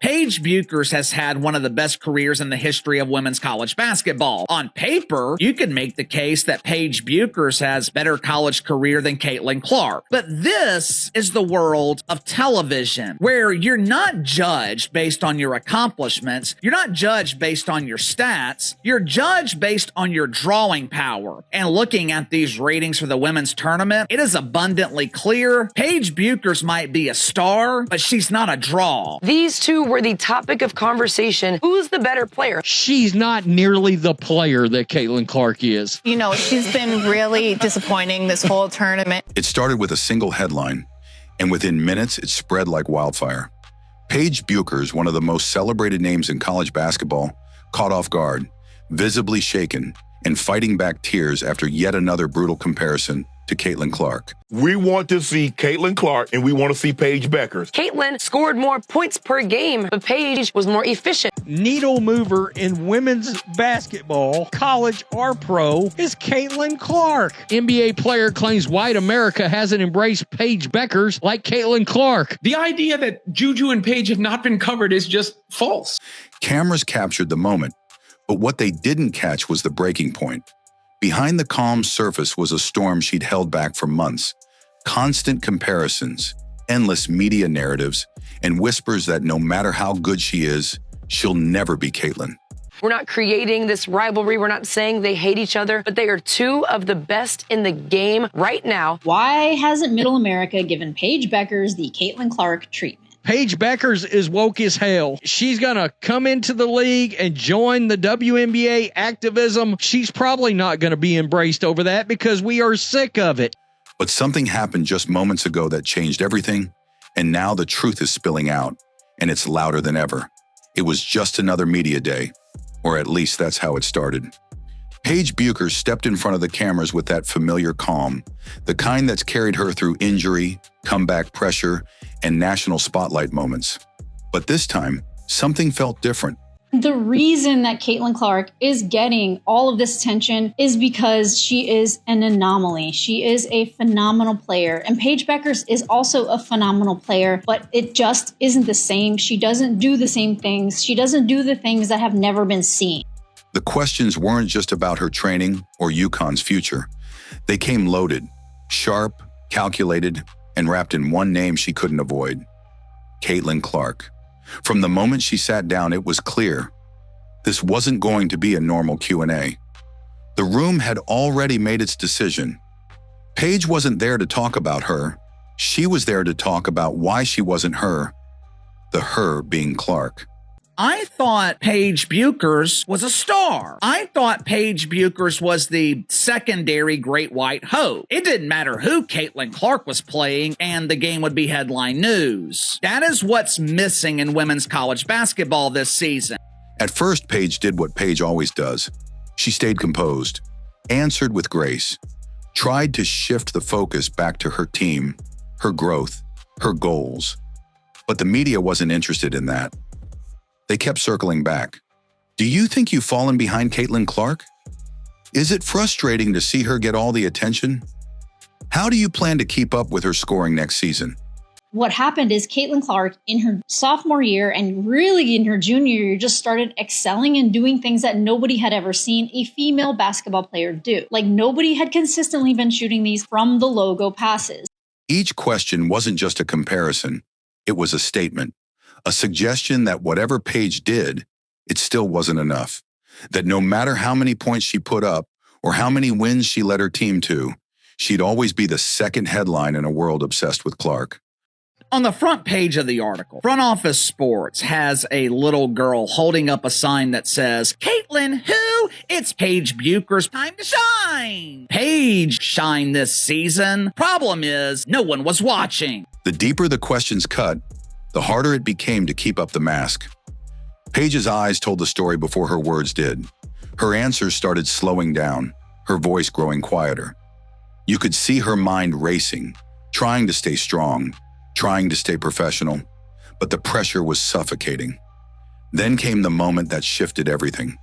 Paige Bueckers has had one of the best careers in the history of women's college basketball. On paper, you could make the case that Paige Bueckers has better college career than Caitlin Clark. But this is the world of television, where you're not judged based on your accomplishments. You're not judged based on your stats. You're judged based on your drawing power. And looking at these ratings for the women's tournament, it is abundantly clear Paige Bueckers might be a star, but she's not a draw. These two were the topic of conversation. Who's the better player? She's not nearly the player that Caitlin Clark is. You know, she's been really disappointing this whole tournament. It started with a single headline, and within minutes, it spread like wildfire. Paige Bueckers, one of the most celebrated names in college basketball, caught off guard, visibly shaken, and fighting back tears after yet another brutal comparison to Caitlin Clark. We want to see Caitlin Clark, and we want to see Paige Bueckers. Caitlin scored more points per game, but Paige was more efficient. Needle mover in women's basketball, college or pro, is Caitlin Clark. NBA player claims white America hasn't embraced Paige Bueckers like Caitlin Clark. The idea that Juju and Paige have not been covered is just false. Cameras captured the moment, but what they didn't catch was the breaking point. Behind the calm surface was a storm she'd held back for months. Constant comparisons, endless media narratives, and whispers that no matter how good she is, she'll never be Caitlin. We're not creating this rivalry. We're not saying they hate each other, but they are two of the best in the game right now. Why hasn't Middle America given Paige Bueckers the Caitlin Clark treatment? Paige Bueckers is woke as hell. She's going to come into the league and join the WNBA Activism. She's probably not going to be embraced over that because we are sick of it. But something happened just moments ago that changed everything, and now the truth is spilling out, and it's louder than ever. It was just another media day, or at least that's how it started. Paige Bueckers stepped in front of the cameras with that familiar calm, the kind that's carried her through injury, comeback pressure, and national spotlight moments. But this time, something felt different. The reason that Caitlin Clark is getting all of this attention is because she is an anomaly. She is a phenomenal player. And Paige Bueckers is also a phenomenal player, but it just isn't the same. She doesn't do the same things. She doesn't do the things that have never been seen. The questions weren't just about her training or UConn's future. They came loaded, sharp, calculated, and wrapped in one name she couldn't avoid: Caitlin Clark. From the moment she sat down, it was clear this wasn't going to be a normal Q&A. The room had already made its decision. Paige wasn't there to talk about her. She was there to talk about why she wasn't her, the her being Clark. I thought Paige Bueckers was a star. I thought Paige Bueckers was the secondary great white hope. It didn't matter who Caitlin Clark was playing, and the game would be headline news. That is what's missing in women's college basketball this season. At first, Paige did what Paige always does. She stayed composed, answered with grace, tried to shift the focus back to her team, her growth, her goals. But the media wasn't interested in that. They kept circling back. Do you think you've fallen behind Caitlin Clark? Is it frustrating to see her get all the attention? How do you plan to keep up with her scoring next season? What happened is Caitlin Clark in her sophomore year and really in her junior year just started excelling and doing things that nobody had ever seen a female basketball player do. Like nobody had consistently been shooting these from the logo passes. Each question wasn't just a comparison. It was a statement. A suggestion that whatever Paige did, it still wasn't enough. That no matter how many points she put up or how many wins she led her team to, she'd always be the second headline in a world obsessed with Clark. On the front page of the article, Front Office Sports has a little girl holding up a sign that says, "Caitlin who? It's Paige Bueckers' time to shine." Paige shined this season. Problem is, no one was watching. The deeper the questions cut, the harder it became to keep up the mask. Paige's eyes told the story before her words did. Her answers started slowing down, her voice growing quieter. You could see her mind racing, trying to stay strong, trying to stay professional, but the pressure was suffocating. Then came the moment that shifted everything.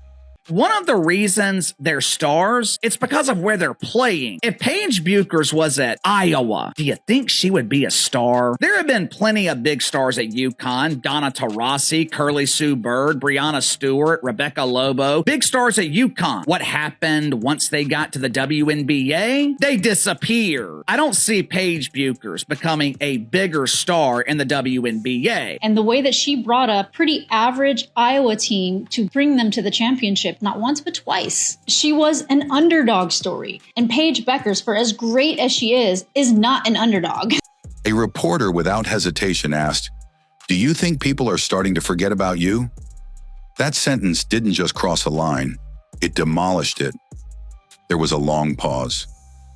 One of the reasons they're stars, it's because of where they're playing. If Paige Bueckers was at Iowa, do you think she would be a star? There have been plenty of big stars at UConn. Donna Taurasi, Curly Sue Bird, Brianna Stewart, Rebecca Lobo. Big stars at UConn. What happened once they got to the WNBA? They disappeared. I don't see Paige Bueckers becoming a bigger star in the WNBA. And the way that she brought a pretty average Iowa team to bring them to the championship, not once but twice. She was an underdog story. And Paige Bueckers, for as great as she is not an underdog. A reporter without hesitation asked, "Do you think people are starting to forget about you?" That sentence didn't just cross a line, it demolished it. There was a long pause.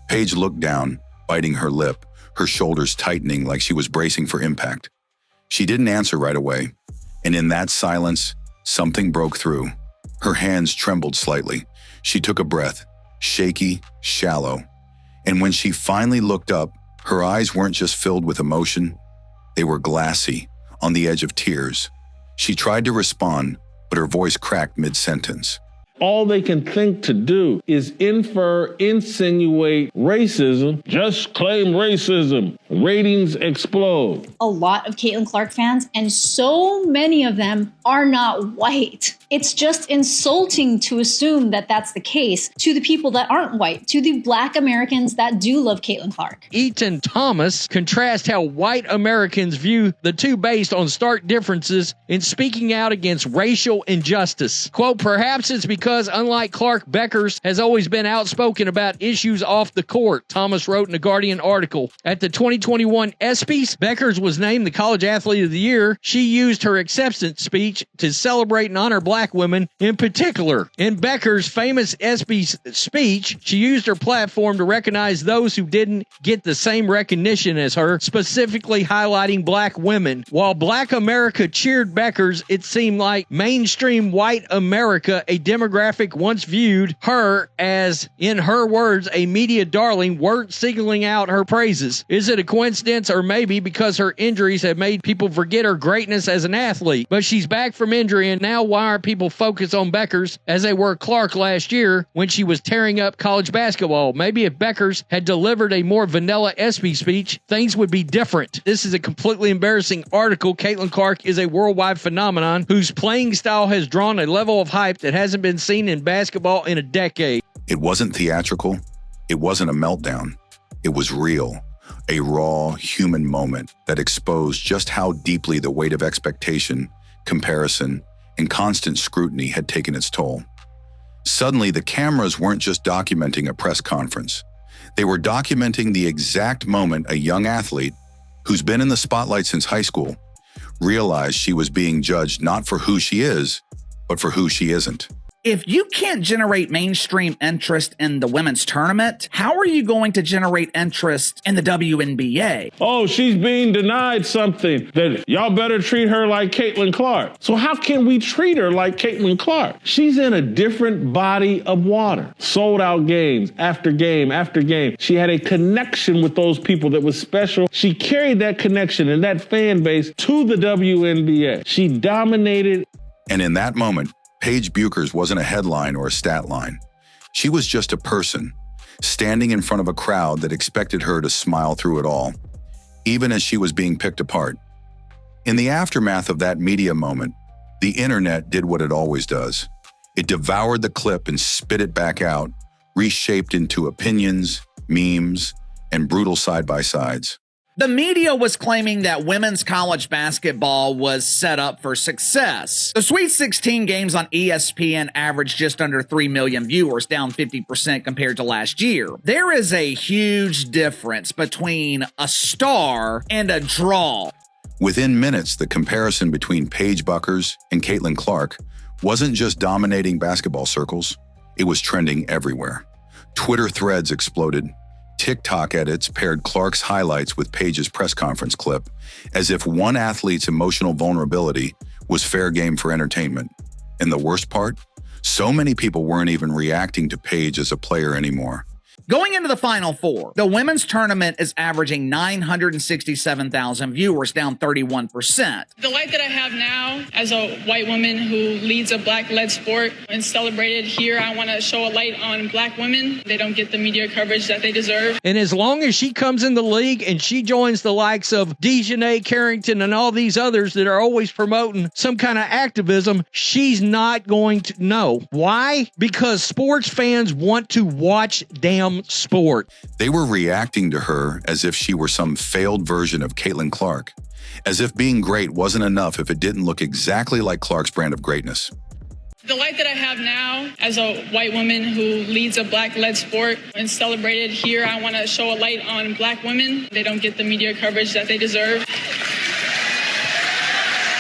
Paige looked down, biting her lip, her shoulders tightening like she was bracing for impact. She didn't answer right away, and in that silence, something broke through. Her hands trembled slightly. She took a breath, shaky, shallow. And when she finally looked up, her eyes weren't just filled with emotion, they were glassy, on the edge of tears. She tried to respond, but her voice cracked mid-sentence. All they can think to do is infer, insinuate racism. Just claim racism. Ratings explode. A lot of Caitlin Clark fans, and so many of them are not white. It's just insulting to assume that that's the case to the people that aren't white, to the Black Americans that do love Caitlin Clark. Eaton Thomas contrasts how white Americans view the two based on stark differences in speaking out against racial injustice. Quote, "Perhaps it's because, unlike Clark, Bueckers has always been outspoken about issues off the court," Thomas wrote in a Guardian article. At the 2021 ESPYs, Bueckers was named the College Athlete of the Year. She used her acceptance speech to celebrate and honor Black women in particular. In Bueckers' famous ESPYs speech, she used her platform to recognize those who didn't get the same recognition as her, specifically highlighting Black women. While Black America cheered Bueckers, it seemed like mainstream white America, a demographic once viewed her as, in her words, a media darling, weren't signaling out her praises. Is it a coincidence, or maybe because her injuries have made people forget her greatness as an athlete? But she's back from injury, and now why aren't people focused on Bueckers as they were Clark last year when she was tearing up college basketball? Maybe if Bueckers had delivered a more vanilla ESPY speech, things would be different. This is a completely embarrassing article. Caitlin Clark is a worldwide phenomenon whose playing style has drawn a level of hype that hasn't been seen in basketball in a decade. It wasn't theatrical. It wasn't a meltdown. It was real. A raw, human moment that exposed just how deeply the weight of expectation, comparison, and constant scrutiny had taken its toll. Suddenly, the cameras weren't just documenting a press conference. They were documenting the exact moment a young athlete, who's been in the spotlight since high school, realized she was being judged not for who she is, but for who she isn't. If you can't generate mainstream interest in the women's tournament, how are you going to generate interest in the WNBA? Oh, she's being denied something. That y'all better treat her like Caitlin Clark. So how can we treat her like Caitlin Clark? She's in a different body of water. Sold out games after game after game. She had a connection with those people that was special. She carried that connection and that fan base to the WNBA. She dominated. And in that moment, Paige Bueckers wasn't a headline or a stat line. She was just a person, standing in front of a crowd that expected her to smile through it all, even as she was being picked apart. In the aftermath of that media moment, the internet did what it always does. It devoured the clip and spit it back out, reshaped into opinions, memes, and brutal side-by-sides. The media was claiming that women's college basketball was set up for success. The Sweet 16 games on ESPN averaged just under 3 million viewers, down 50% compared to last year. There is a huge difference between a star and a draw. Within minutes, the comparison between Paige Bueckers and Caitlin Clark wasn't just dominating basketball circles, it was trending everywhere. Twitter threads exploded. TikTok edits paired Clark's highlights with Paige's press conference clip, as if one athlete's emotional vulnerability was fair game for entertainment. And the worst part? So many people weren't even reacting to Paige as a player anymore. Going into the Final Four, the women's tournament is averaging 967,000 viewers, down 31%. The life that I have now as a white woman who leads a black-led sport and celebrated here, I want to show a light on black women. They don't get the media coverage that they deserve. And as long as she comes in the league and she joins the likes of Dejanay Carrington and all these others that are always promoting some kind of activism, she's not going to know. Why? Because sports fans want to watch damn sport. They were reacting to her as if she were some failed version of Caitlin Clark, as if being great wasn't enough if it didn't look exactly like Clark's brand of greatness. The life that I have now as a white woman who leads a black-led sport and celebrated here, I want to show a light on black women. They don't get the media coverage that they deserve.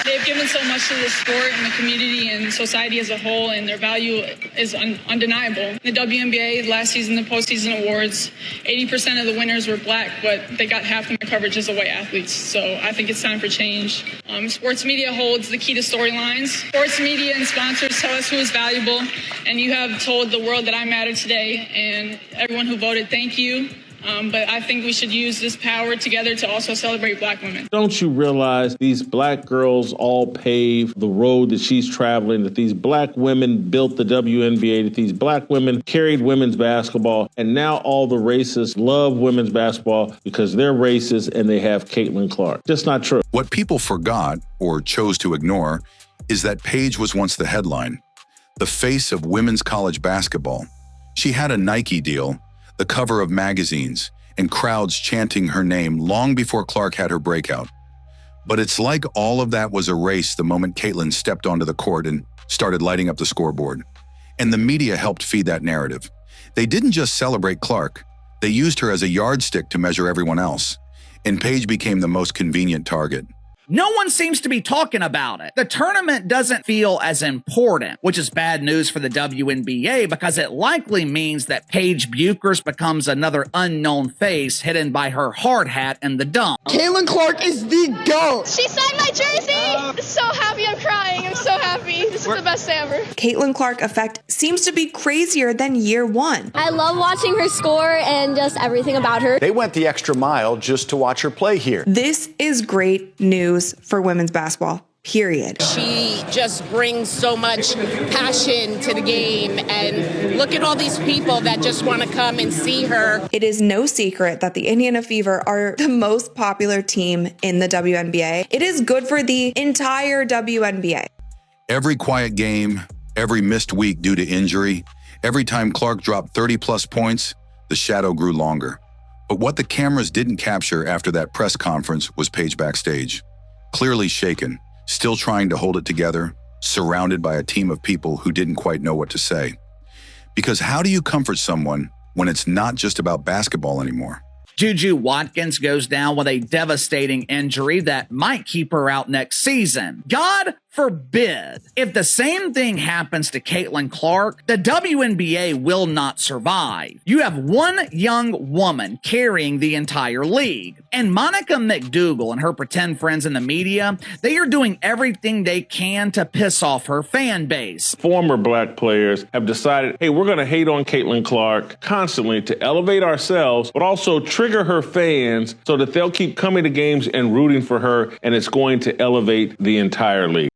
They've given so much to the sport and the community and society as a whole, and their value is undeniable. The WNBA last season, the postseason awards, 80% of the winners were black, but they got half the coverage as the white athletes. So I think it's time for change. Sports media holds the key to storylines. Sports media and sponsors tell us who is valuable, and you have told the world that I matter today, and everyone who voted, thank you. But I think we should use this power together to also celebrate black women. Don't you realize these black girls all paved the road that she's traveling, that these black women built the WNBA, that these black women carried women's basketball, and now all the racists love women's basketball because they're racist and they have Caitlin Clark. Just not true. What people forgot or chose to ignore is that Paige was once the headline, the face of women's college basketball. She had a Nike deal, the cover of magazines, and crowds chanting her name long before Clark had her breakout. But it's like all of that was erased the moment Caitlin stepped onto the court and started lighting up the scoreboard. And the media helped feed that narrative. They didn't just celebrate Clark, they used her as a yardstick to measure everyone else. And Paige became the most convenient target. No one seems to be talking about it. The tournament doesn't feel as important, which is bad news for the WNBA because it likely means that Paige Bueckers becomes another unknown face hidden by her hard hat in the dump. Caitlin Clark is the GOAT. She signed my jersey. I'm so happy. I'm crying. I'm so happy. This is the best day ever. Caitlin Clark effect seems to be crazier than year one. I love watching her score and just everything about her. They went the extra mile just to watch her play here. This is great news for women's basketball, period. She just brings so much passion to the game, and look at all these people that just want to come and see her. It is no secret that the Indiana Fever are the most popular team in the WNBA. It is good for the entire WNBA. Every quiet game, every missed week due to injury, every time Clark dropped 30-plus points, the shadow grew longer. But what the cameras didn't capture after that press conference was Paige backstage. Clearly shaken, still trying to hold it together, surrounded by a team of people who didn't quite know what to say. Because how do you comfort someone when it's not just about basketball anymore? Juju Watkins goes down with a devastating injury that might keep her out next season. God forbid. If the same thing happens to Caitlin Clark, the WNBA will not survive. You have one young woman carrying the entire league. And Monica McDougal and her pretend friends in the media, they are doing everything they can to piss off her fan base. Former black players have decided, hey, we're going to hate on Caitlin Clark constantly to elevate ourselves, but also trigger her fans so that they'll keep coming to games and rooting for her, and it's going to elevate the entire league.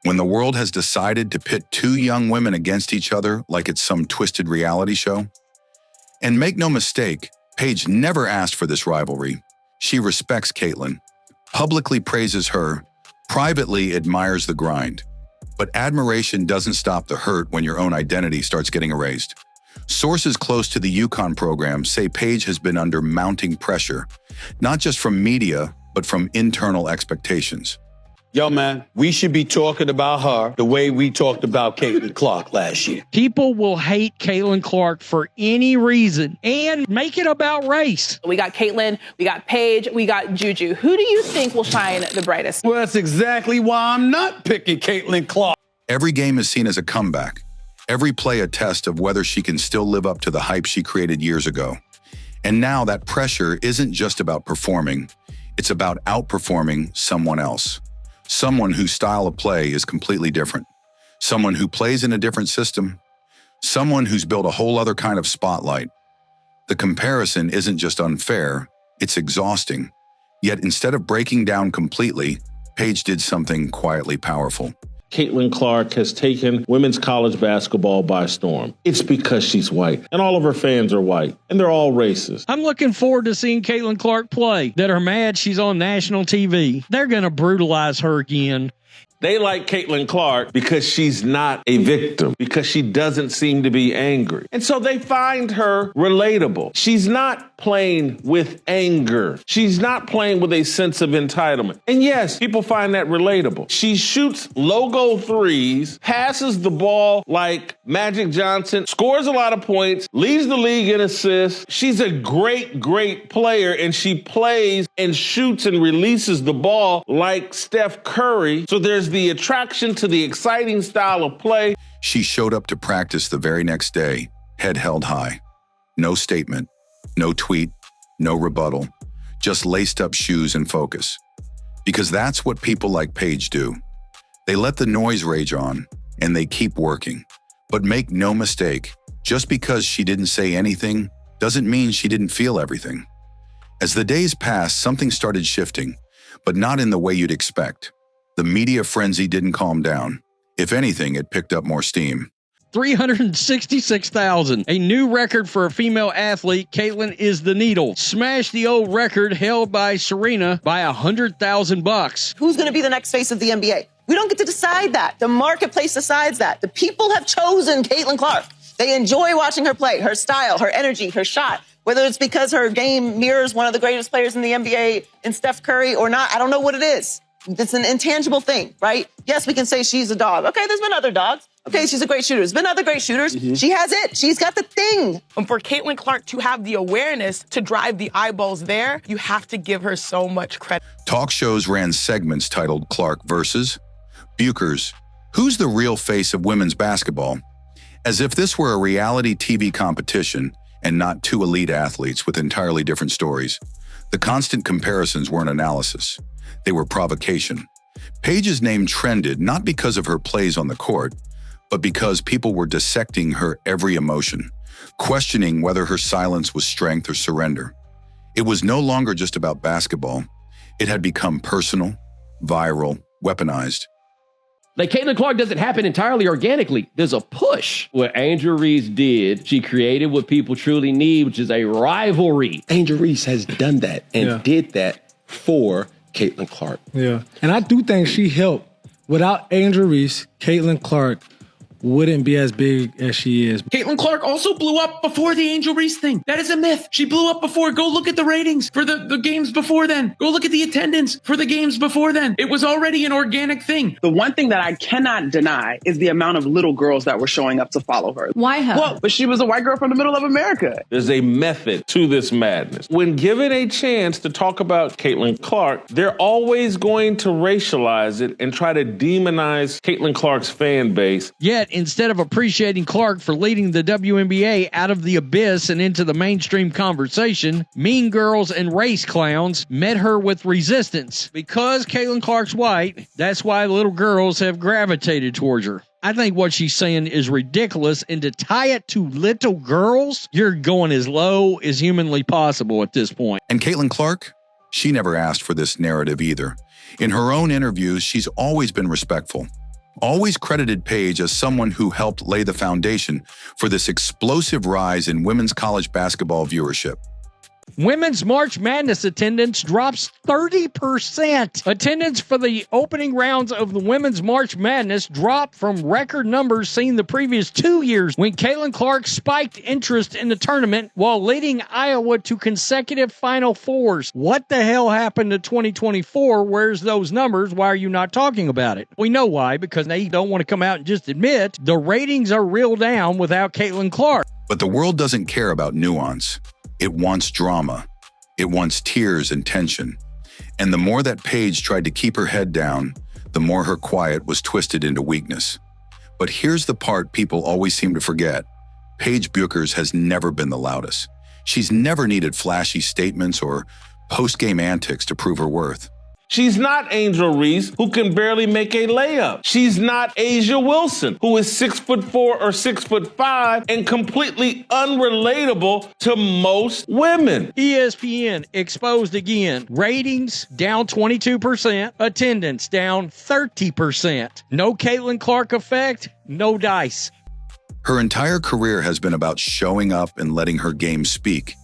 When the world has decided to pit two young women against each other like it's some twisted reality show. And make no mistake, Paige never asked for this rivalry. She respects Caitlin, publicly praises her, privately admires the grind. But admiration doesn't stop the hurt when your own identity starts getting erased. Sources close to the UConn program say Paige has been under mounting pressure, not just from media, but from internal expectations. Yo, man, we should be talking about her the way we talked about Caitlin Clark last year. People will hate Caitlin Clark for any reason and make it about race. We got Caitlin, we got Paige, we got Juju. Who do you think will shine the brightest? Well, that's exactly why I'm not picking Caitlin Clark. Every game is seen as a comeback. Every play a test of whether she can still live up to the hype she created years ago. And now that pressure isn't just about performing. It's about outperforming someone else. Someone whose style of play is completely different. Someone who plays in a different system. Someone who's built a whole other kind of spotlight. The comparison isn't just unfair, it's exhausting. Yet instead of breaking down completely, Paige did something quietly powerful. Caitlin Clark has taken women's college basketball by storm. It's because she's white, and all of her fans are white, and they're all racist. I'm looking forward to seeing Caitlin Clark play. That are mad she's on national TV. They're going to brutalize her again. They like Caitlin Clark because she's not a victim, because she doesn't seem to be angry. And so they find her relatable. She's not playing with anger. She's not playing with a sense of entitlement. And yes, people find that relatable. She shoots logo threes, passes the ball like Magic Johnson, scores a lot of points, leads the league in assists. She's a great, great player, and she plays and shoots and releases the ball like Steph Curry. So there's the attraction to the exciting style of play. She showed up to practice the very next day, head held high. No statement, no tweet, no rebuttal, just laced up shoes and focus. Because that's what people like Paige do. They let the noise rage on, and they keep working. But make no mistake, just because she didn't say anything doesn't mean she didn't feel everything. As the days passed, something started shifting, but not in the way you'd expect. The media frenzy didn't calm down. If anything, it picked up more steam. 366,000, a new record for a female athlete. Caitlin is the needle. Smashed the old record held by Serena by $100,000. Who's going to be the next face of the NBA? We don't get to decide that. The marketplace decides that. The people have chosen Caitlin Clark. They enjoy watching her play, her style, her energy, her shot. Whether it's because her game mirrors one of the greatest players in the NBA in Steph Curry or not, I don't know what it is. It's an intangible thing, right? Yes, we can say she's a dog. Okay, there's been other dogs. Okay, she's a great shooter. There's been other great shooters. Mm-hmm. She has it. She's got the thing. And for Caitlin Clark to have the awareness to drive the eyeballs there, you have to give her so much credit. Talk shows ran segments titled Clark versus Bueckers. Who's the real face of women's basketball? As if this were a reality TV competition and not two elite athletes with entirely different stories. The constant comparisons weren't analysis. They were provocation. Paige's name trended not because of her plays on the court, but because people were dissecting her every emotion, questioning whether her silence was strength or surrender. It was no longer just about basketball. It had become personal, viral, weaponized. Like, Caitlin Clark doesn't happen entirely organically. There's a push. What Angel Reese did, she created what people truly need, which is a rivalry. Angel Reese has done that and did that for Caitlin Clark. Yeah. And I do think she helped. Without Angel Reese, Caitlin Clark wouldn't be as big as she is. Caitlin Clark also blew up before the Angel Reese thing. That is a myth. She blew up before. Go look at the ratings for the games before then. Go look at the attendance for the games before then. It was already an organic thing. The one thing that I cannot deny is the amount of little girls that were showing up to follow her. Why her? Well, but she was a white girl from the middle of America. There's a method to this madness. When given a chance to talk about Caitlin Clark, they're always going to racialize it and try to demonize Caitlin Clark's fan base. Yet, instead of appreciating Clark for leading the WNBA out of the abyss and into the mainstream conversation, mean girls and race clowns met her with resistance. Because Caitlin Clark's white, that's why little girls have gravitated towards her. I think what she's saying is ridiculous, and to tie it to little girls, you're going as low as humanly possible at this point. And Caitlin Clark? She never asked for this narrative either. In her own interviews, she's always been respectful. Always credited Paige as someone who helped lay the foundation for this explosive rise in women's college basketball viewership. Women's March Madness attendance drops 30%. Attendance for the opening rounds of the Women's March Madness dropped from record numbers seen the previous 2 years when Caitlin Clark spiked interest in the tournament while leading Iowa to consecutive Final Fours. What the hell happened to 2024? Where's those numbers? Why are you not talking about it? We know why, because they don't want to come out and just admit the ratings are real down without Caitlin Clark. But the world doesn't care about nuance. It wants drama. It wants tears and tension. And the more that Paige tried to keep her head down, the more her quiet was twisted into weakness. But here's the part people always seem to forget. Paige Bueckers has never been the loudest. She's never needed flashy statements or post-game antics to prove her worth. She's not Angel Reese, who can barely make a layup. She's not Asia Wilson, who is 6'4" or 6'5" and completely unrelatable to most women. ESPN exposed again. Ratings down 22%. Attendance down 30%. No Caitlin Clark effect. No dice. Her entire career has been about showing up and letting her game speak,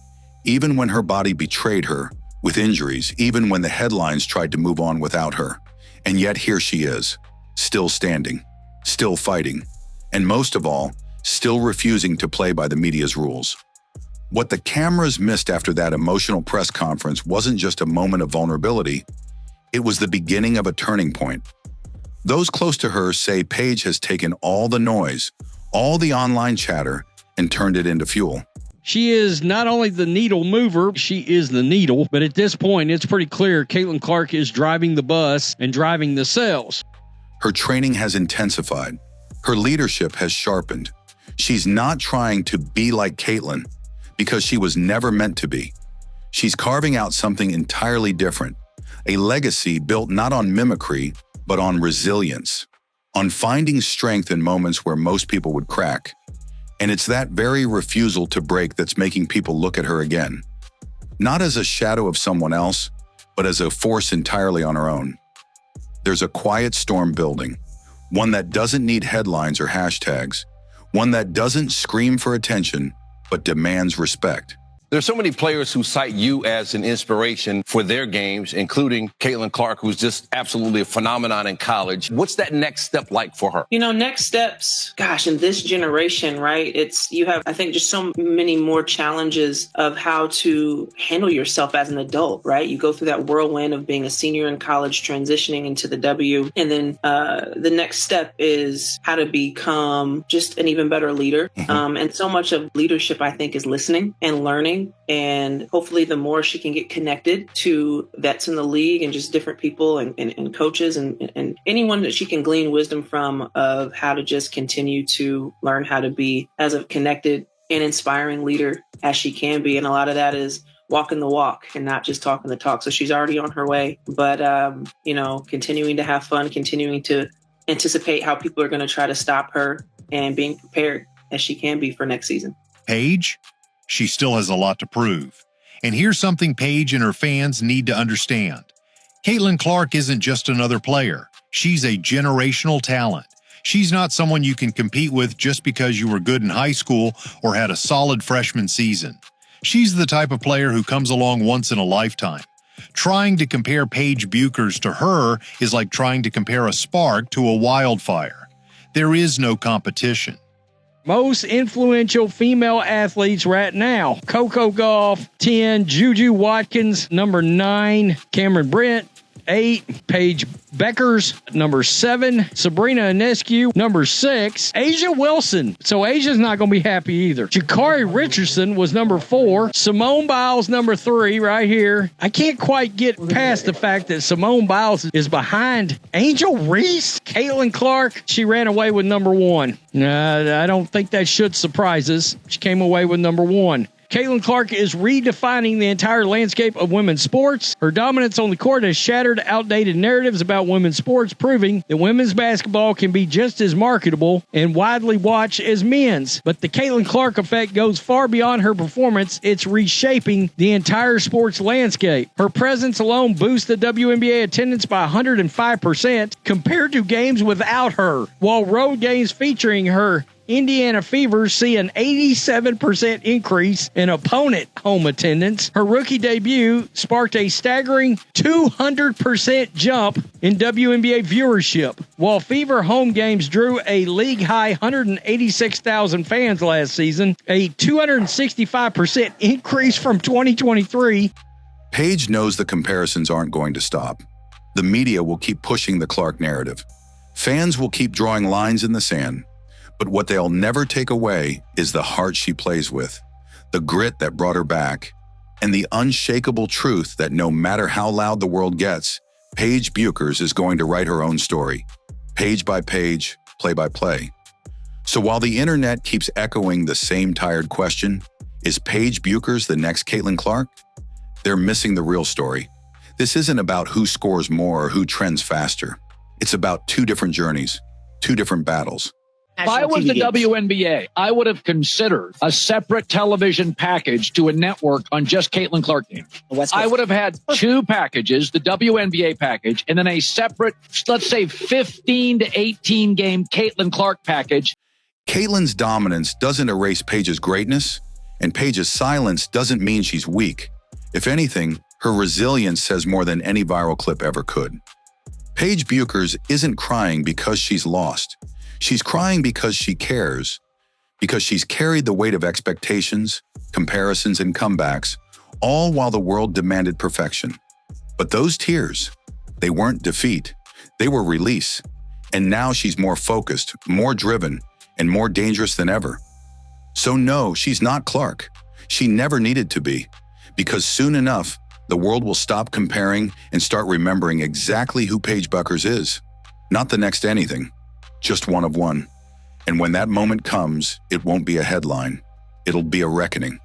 even when her body betrayed her, with injuries, even when the headlines tried to move on without her. And yet here she is, still standing, still fighting, and most of all, still refusing to play by the media's rules. What the cameras missed after that emotional press conference wasn't just a moment of vulnerability, it was the beginning of a turning point. Those close to her say Paige has taken all the noise, all the online chatter, and turned it into fuel. She is not only the needle mover, she is the needle. But at this point, it's pretty clear Caitlin Clark is driving the bus and driving the sales. Her training has intensified. Her leadership has sharpened. She's not trying to be like Caitlin because she was never meant to be. She's carving out something entirely different, a legacy built not on mimicry, but on resilience, on finding strength in moments where most people would crack. And it's that very refusal to break that's making people look at her again. Not as a shadow of someone else, but as a force entirely on her own. There's a quiet storm building, one that doesn't need headlines or hashtags, one that doesn't scream for attention, but demands respect. There's so many players who cite you as an inspiration for their games, including Caitlin Clark, who's just absolutely a phenomenon in college. What's that next step like for her? You know, next steps, gosh, in this generation, right? You have, I think, just so many more challenges of how to handle yourself as an adult, right? You go through that whirlwind of being a senior in college, transitioning into the W. And then the next step is how to become just an even better leader. And so much of leadership, I think, is listening and learning. And hopefully the more she can get connected to vets in the league and just different people and coaches and anyone that she can glean wisdom from of how to just continue to learn how to be as a connected and inspiring leader as she can be. And a lot of that is walking the walk and not just talking the talk. So she's already on her way, but, continuing to have fun, continuing to anticipate how people are going to try to stop her and being prepared as she can be for next season. Paige? She still has a lot to prove. And here's something Paige and her fans need to understand. Caitlin Clark isn't just another player. She's a generational talent. She's not someone you can compete with just because you were good in high school or had a solid freshman season. She's the type of player who comes along once in a lifetime. Trying to compare Paige Bueckers to her is like trying to compare a spark to a wildfire. There is no competition. Most influential female athletes right now. Coco Gauff, 10. Juju Watkins, number 9. Cameron Brent, 8. Paige Bueckers, number 7. Sabrina Ionescu, number 6. Asia Wilson. So Asia's not going to be happy either. Jakari Richardson was number 4. Simone Biles, number 3, right here. I can't quite get past the fact that Simone Biles is behind Angel Reese. Caitlin Clark, she ran away with number 1. I don't think that should surprise us. She came away with number 1. Caitlin Clark is redefining the entire landscape of women's sports. Her dominance on the court has shattered outdated narratives about women's sports, proving that women's basketball can be just as marketable and widely watched as men's. But the Caitlin Clark effect goes far beyond her performance. It's reshaping the entire sports landscape. Her presence alone boosts the WNBA attendance by 105% compared to games without her, while road games featuring her Indiana Fevers see an 87% increase in opponent home attendance. Her rookie debut sparked a staggering 200% jump in WNBA viewership, while Fever home games drew a league-high 186,000 fans last season, a 265% increase from 2023. Paige knows the comparisons aren't going to stop. The media will keep pushing the Clark narrative. Fans will keep drawing lines in the sand. But what they'll never take away is the heart she plays with, the grit that brought her back, and the unshakable truth that no matter how loud the world gets, Paige Bueckers is going to write her own story, page by page, play by play. So while the internet keeps echoing the same tired question, is Paige Bueckers the next Caitlin Clark? They're missing the real story. This isn't about who scores more or who trends faster. It's about two different journeys, two different battles. If I was the WNBA, I would have considered a separate television package to a network on just Caitlin Clark games. I would have had two packages, the WNBA package, and then a separate, let's say 15 to 18 game Caitlin Clark package. Caitlin's dominance doesn't erase Paige's greatness, and Paige's silence doesn't mean she's weak. If anything, her resilience says more than any viral clip ever could. Paige Bueckers isn't crying because she's lost. She's crying because she cares, because she's carried the weight of expectations, comparisons, and comebacks, all while the world demanded perfection. But those tears, they weren't defeat, they were release. And now she's more focused, more driven, and more dangerous than ever. So no, she's not Clark. She never needed to be, because soon enough, the world will stop comparing and start remembering exactly who Paige Bueckers is. Not the next anything, just one of one. And when that moment comes, it won't be a headline. It'll be a reckoning.